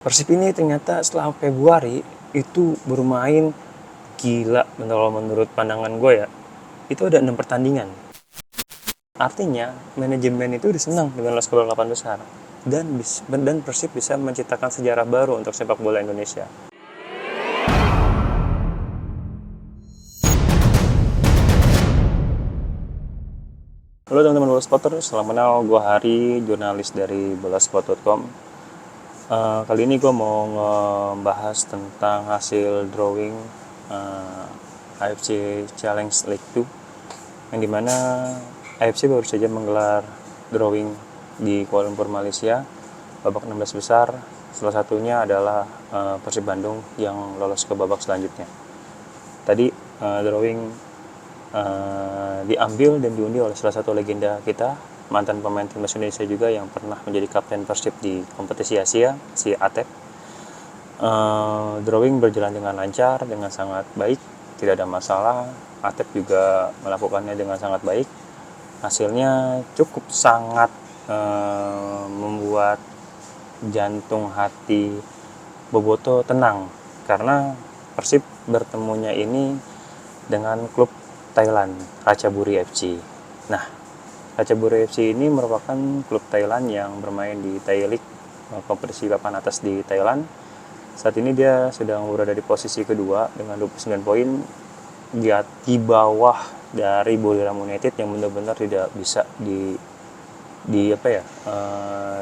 Persib ini ternyata setelah Februari itu bermain gila menurut pandangan gue ya. Itu ada 6 pertandingan. Artinya manajemen itu udah senang dengan lolos ke babak 8 besar. Dan Persib bisa menciptakan sejarah baru untuk sepak bola Indonesia. Halo teman-teman Bola Spotter, selamat kenal. Gue Hari, jurnalis dari bolasport.com. Kali ini gue mau ngebahas tentang hasil drawing AFC Challenge League 2, yang dimana AFC baru saja menggelar drawing di Kuala Lumpur, Malaysia, babak 16 besar. Salah satunya adalah Persib Bandung yang lolos ke babak selanjutnya. Tadi drawing diambil dan diundi oleh salah satu legenda kita, mantan pemain timnas Indonesia juga yang pernah menjadi kapten Persib di kompetisi Asia, si Atep. Drawing berjalan dengan lancar, dengan sangat baik, tidak ada masalah. Atep juga melakukannya dengan sangat baik. Hasilnya cukup sangat membuat jantung hati Boboto tenang, karena Persib bertemunya ini dengan klub Thailand, Ratchaburi FC. Nah, Ratchaburi FC ini merupakan klub Thailand yang bermain di Thai League, kompetisi papan atas di Thailand. Saat ini dia sedang berada di posisi kedua dengan 29 poin, di bawah dari Buriram United yang benar-benar tidak bisa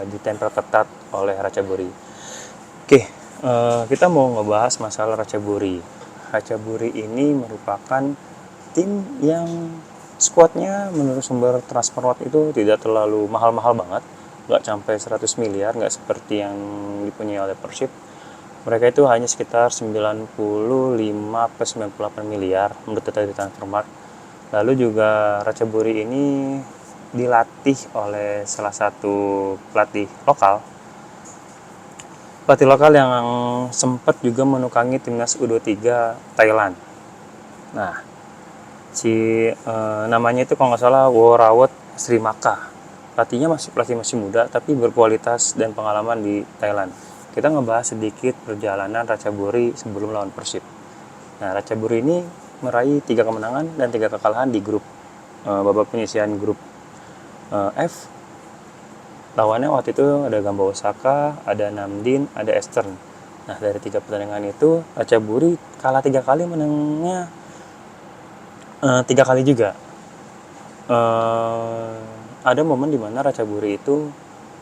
ditempel ketat oleh Ratchaburi. Oke, kita mau ngebahas masalah Ratchaburi. Ratchaburi ini merupakan tim yang skuadnya menurut sumber Transfermarkt itu tidak terlalu mahal-mahal banget, nggak sampai 100 miliar, nggak seperti yang dipunyai oleh Persib. Mereka itu hanya sekitar 95-98 miliar menurut data di Transfermarkt. Lalu juga Ratchaburi ini dilatih oleh salah satu pelatih lokal yang sempat juga menukangi timnas U23 Thailand. Nah, namanya itu kalau nggak salah Worawat Srimaka. Pelatih masih muda tapi berkualitas dan pengalaman di Thailand. Kita ngebahas sedikit perjalanan Ratchaburi sebelum lawan Persib. Nah, Ratchaburi ini meraih 3 kemenangan dan 3 kekalahan di grup babak penyisihan grup F. Lawannya waktu itu ada Gamba Osaka, ada Namdin, ada Eastern. Nah, dari 3 pertandingan itu Ratchaburi kalah 3 kali, menangnya 3 kali juga. Ada momen dimana Ratchaburi itu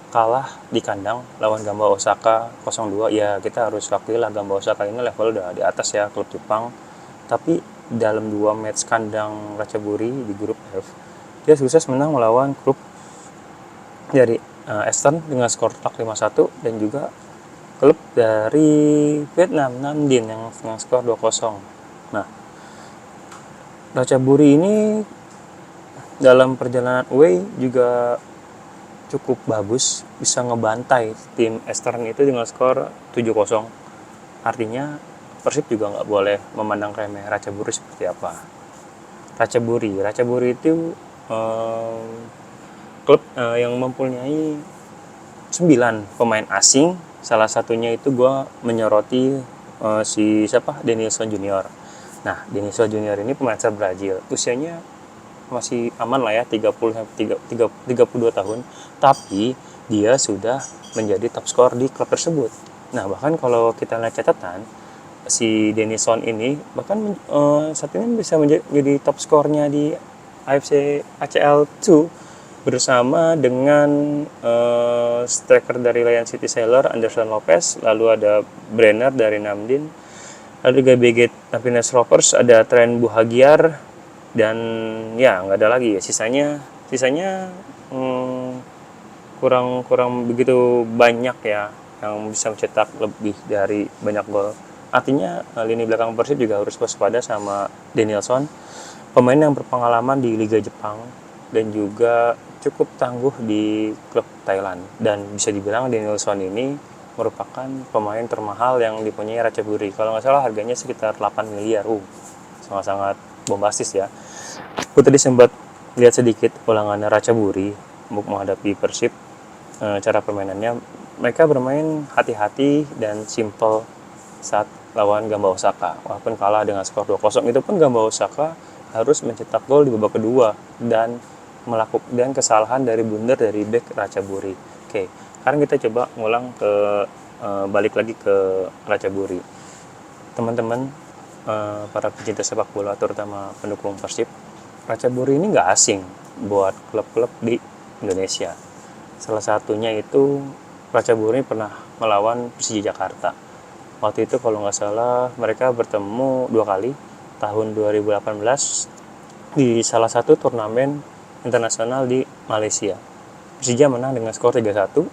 kalah di kandang lawan Gamba Osaka 0-2. Ya, kita harus akui lah, Gamba Osaka ini level udah di atas ya, klub Jepang. Tapi dalam 2 match kandang Ratchaburi di grup F, dia sukses menang melawan klub dari Eastern dengan skor telak 5-1, dan juga klub dari Vietnam, Namdin, yang dengan skor 2-0. Nah, Ratchaburi ini dalam perjalanan away juga cukup bagus, bisa ngebantai tim Eastern itu dengan skor 7-0. Artinya Persib juga nggak boleh memandang remeh Ratchaburi seperti apa. Ratchaburi itu klub yang mempunyai 9 pemain asing. Salah satunya itu gue menyoroti Denilson Junior. Nah, Denilson Junior ini pemain asal Brazil. Usianya masih aman lah ya, 32 tahun. Tapi dia sudah menjadi top skor di klub tersebut. Nah, bahkan kalau kita lihat catatan, si Denilson ini bahkan saat ini bisa menjadi top skornya di AFC ACL 2 bersama dengan striker dari Lion City Sailor, Anderson Lopez. Lalu ada Brenner dari Namdin. Lalu juga BG Happiness Rovers, ada Tren Buhagiar, dan ya nggak ada lagi ya. Sisanya kurang begitu banyak ya yang bisa mencetak lebih dari banyak gol. Artinya lini belakang Persib juga harus waspada sama Denilson, pemain yang berpengalaman di Liga Jepang dan juga cukup tangguh di klub Thailand. Dan bisa dibilang Denilson ini merupakan pemain termahal yang dipunyai Ratchaburi. Kalau nggak salah harganya sekitar 8 miliar. Sangat-sangat bombastis ya. Aku tadi sempat lihat sedikit ulangannya Ratchaburi untuk menghadapi Persib. Cara permainannya mereka bermain hati-hati dan simple saat lawan Gamba Osaka. Walaupun kalah dengan skor 2-0, itu pun Gamba Osaka harus mencetak gol di babak kedua dan melakukan kesalahan dari blunder dari bek Ratchaburi. Oke, sekarang kita coba ngulang ke balik lagi ke Ratchaburi. Teman-teman, para pecinta sepak bola terutama pendukung Persib, Ratchaburi ini nggak asing buat klub-klub di Indonesia. Salah satunya itu Ratchaburi pernah melawan Persija Jakarta. Waktu itu kalau nggak salah mereka bertemu 2 kali, tahun 2018 di salah satu turnamen internasional di Malaysia. Persija menang dengan skor 3-1,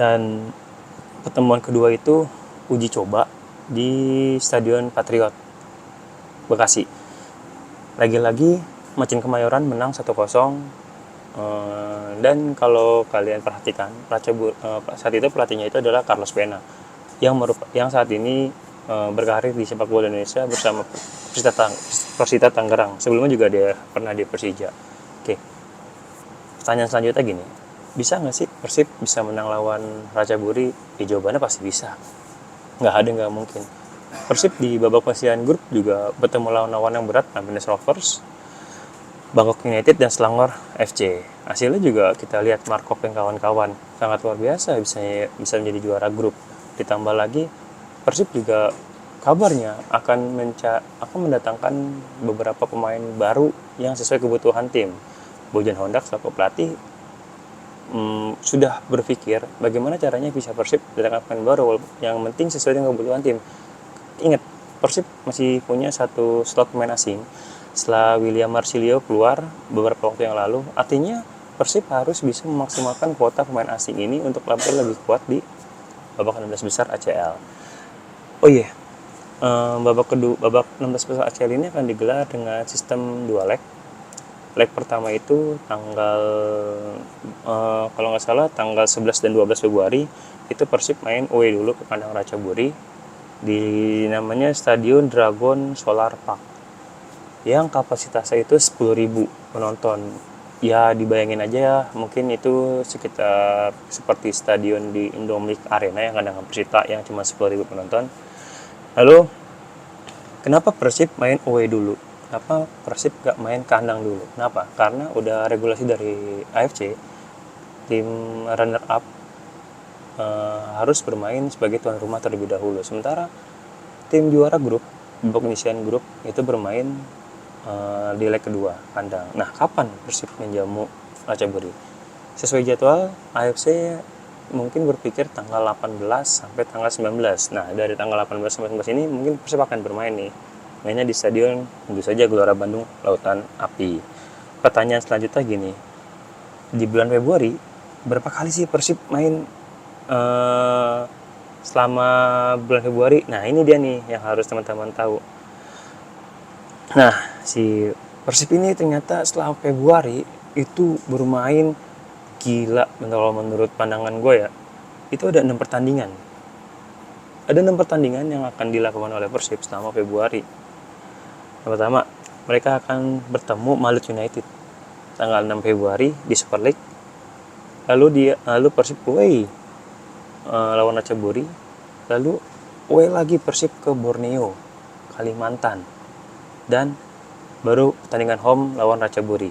dan pertemuan kedua itu uji coba di Stadion Patriot Bekasi. Lagi-lagi Macan Kemayoran menang 1-0. Dan kalau kalian perhatikan, saat itu pelatihnya itu adalah Carlos Pena yang saat ini berkarir di sepak bola Indonesia bersama Persita Tangerang. Sebelumnya juga dia pernah di Persija. Oke, pertanyaan selanjutnya gini, bisa nggak sih Persib bisa menang lawan Ratchaburi? Jawabannya pasti bisa. Nggak mungkin. Persib di babak penyisihan grup juga bertemu lawan yang berat, Tampines Rovers, Bangkok United, dan Selangor FC. Hasilnya juga kita lihat Markov dan kawan-kawan sangat luar biasa, bisa menjadi juara grup. Ditambah lagi Persib juga kabarnya akan mendatangkan beberapa pemain baru yang sesuai kebutuhan tim. Bojan Hondak selaku pelatih sudah berpikir bagaimana caranya bisa Persib mendatangkan pemain baru yang penting sesuai dengan kebutuhan tim. Ingat, Persib masih punya satu slot pemain asing setelah William Marsilio keluar beberapa waktu yang lalu. Artinya Persib harus bisa memaksimalkan kuota pemain asing ini untuk tampil lebih kuat di babak 16 besar ACL. Oh iya, babak 16 besar ACL ini akan digelar dengan sistem 2 leg. Leg pertama itu kalau nggak salah tanggal 11 dan 12 Februari itu Persib main away dulu ke kandang Ratchaburi di namanya Stadion Dragon Solar Park yang kapasitasnya itu 10.000 penonton. Ya dibayangin aja ya, mungkin itu sekitar seperti stadion di Indomilk Arena yang kandang Persita yang cuma 10.000 penonton. Lalu kenapa Persib main away dulu? Kenapa Persib gak main kandang dulu? Kenapa? Karena udah regulasi dari AFC, tim runner up harus bermain sebagai tuan rumah terlebih dahulu. Sementara tim juara grup, babak penyisihan grup itu bermain di leg kedua kandang. Nah, kapan Persib menjamu Ratchaburi? Sesuai jadwal, AFC mungkin berpikir tanggal 18 sampai tanggal 19. Nah, dari tanggal 18 sampai 19 ini mungkin Persib akan bermain nih. Mainnya di stadion tentu saja Gelora Bandung Lautan Api. Pertanyaan selanjutnya gini, di bulan Februari berapa kali sih Persib main selama bulan Februari? Nah, ini dia nih yang harus teman-teman tahu. Nah, si Persib ini ternyata setelah Februari itu bermain gila. Kalau menurut pandangan gue ya, itu ada 6 pertandingan. Ada 6 pertandingan yang akan dilakukan oleh Persib selama Februari. Yang pertama, mereka akan bertemu Malut United tanggal 6 Februari di Super League. Lalu Persib away lawan Ratchaburi. Lalu away lagi Persib ke Borneo, Kalimantan. Dan baru pertandingan home lawan Ratchaburi.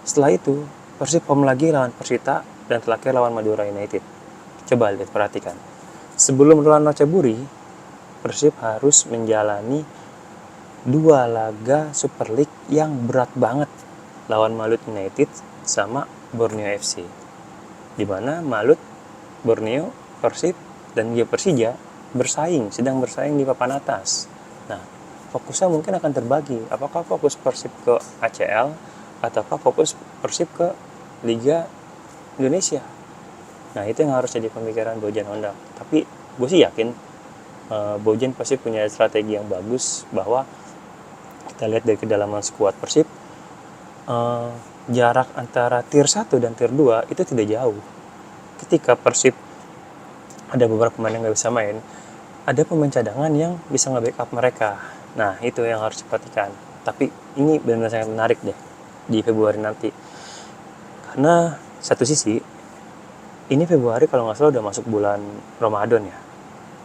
Setelah itu Persib home lagi lawan Persita dan terakhir lawan Madura United. Coba lihat, perhatikan. Sebelum lawan Ratchaburi, Persib harus menjalani 2 laga Super League yang berat banget lawan Malut United sama Borneo FC. Di mana Malut, Borneo, Persib dan Persija sedang bersaing di papan atas. Nah, fokusnya mungkin akan terbagi. Apakah fokus Persib ke ACL ataukah fokus Persib ke Liga Indonesia? Nah, itu yang harus jadi pemikiran Bojan Honda. Tapi gue sih yakin Bojan pasti punya strategi yang bagus, bahwa kita lihat dari kedalaman skuad Persib, jarak antara tier 1 dan tier 2 itu tidak jauh. Ketika Persib ada beberapa pemain yang gak bisa main, ada pemain cadangan yang bisa nge-backup mereka. Nah, itu yang harus diperhatikan. Tapi ini benar-benar sangat menarik deh di Februari nanti. Karena satu sisi ini Februari kalau nggak salah udah masuk bulan Ramadan ya.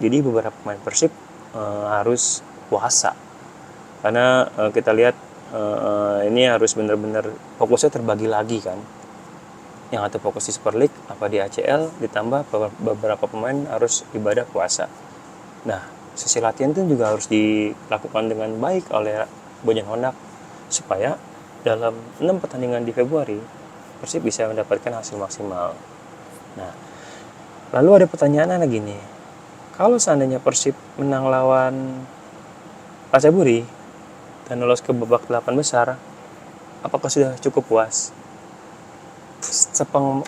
Jadi beberapa pemain Persib harus puasa. Karena kita lihat ini harus benar-benar fokusnya terbagi lagi kan. Yang satu fokus di Super League, apa di ACL, ditambah beberapa pemain harus ibadah puasa. Nah, sesi latihan itu juga harus dilakukan dengan baik oleh Bojan Hondak supaya dalam 6 pertandingan di Februari Persib bisa mendapatkan hasil maksimal. Nah, lalu ada pertanyaan lagi nih. Kalau seandainya Persib menang lawan Pacaburi dan lolos ke babak 8 besar, apakah sudah cukup puas?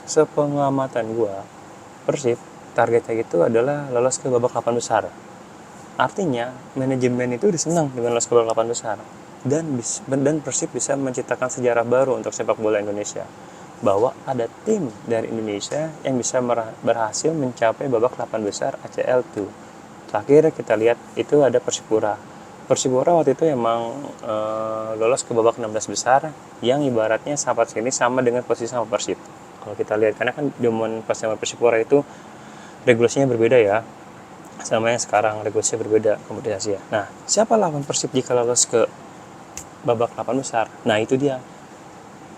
Sepengamatan gua, Persib targetnya itu adalah lolos ke babak 8 besar. Artinya manajemen itu udah senang dengan lolos ke babak 8 besar dan Persib bisa menciptakan sejarah baru untuk sepak bola Indonesia, bahwa ada tim dari Indonesia yang bisa berhasil mencapai babak 8 besar ACL tuh. Terakhir kita lihat itu ada Persipura waktu itu emang lolos ke babak 16 besar yang ibaratnya sahabat sini sama dengan posisi sama Persib. Kalau kita lihat, karena kan zaman pas sama Persipura itu regulasinya berbeda ya, sama yang sekarang regulasinya berbeda kompetisi ya. Nah, siapa lawan Persib jika lolos ke babak 8 besar? Nah, itu dia.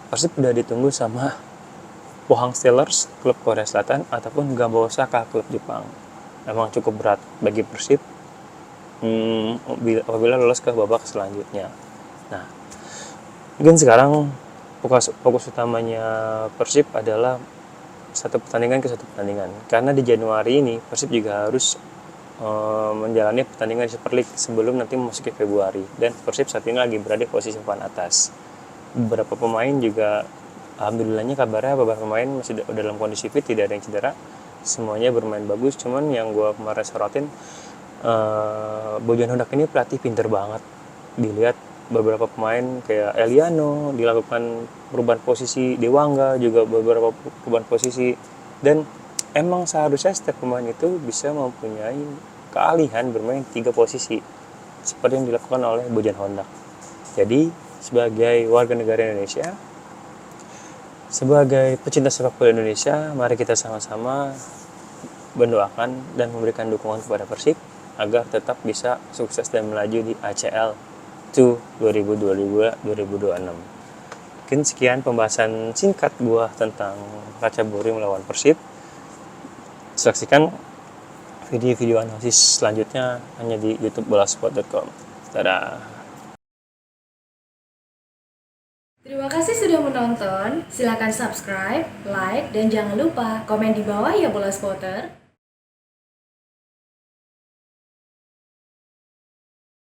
Persib udah ditunggu sama Pohang Steelers, klub Korea Selatan, ataupun Gamba Osaka, klub Jepang. Memang cukup berat bagi Persib apabila lolos ke babak selanjutnya. Nah, mungkin sekarang fokus utamanya Persib adalah satu pertandingan ke satu pertandingan. Karena di Januari ini Persib juga harus menjalani pertandingan di Super League sebelum nanti memasuki Februari. Dan Persib saat ini lagi berada di posisi papan atas. Beberapa pemain juga, alhamdulillahnya kabarnya beberapa pemain masih dalam kondisi fit, tidak ada yang cedera. Semuanya bermain bagus, cuman yang gue kemarin sorotin, Bojan Hondak ini pelatih pinter banget. Dilihat beberapa pemain kayak Eliano dilakukan perubahan posisi, Dewangga juga beberapa perubahan posisi, dan emang seharusnya setiap pemain itu bisa mempunyai keahlian bermain 3 posisi seperti yang dilakukan oleh Bojan Hondak. Jadi sebagai warga negara Indonesia, sebagai pecinta sepak bola Indonesia, mari kita sama-sama mendoakan dan memberikan dukungan kepada Persib agar tetap bisa sukses dan melaju di ACL 2022-2026. Mungkin sekian pembahasan singkat gua tentang Pacaburi melawan Persib. Saksikan video-video analisis selanjutnya hanya di YouTube bolasport.com. Dadah. Terima kasih sudah menonton. Silakan subscribe, like, dan jangan lupa komen di bawah ya Bola Spotter.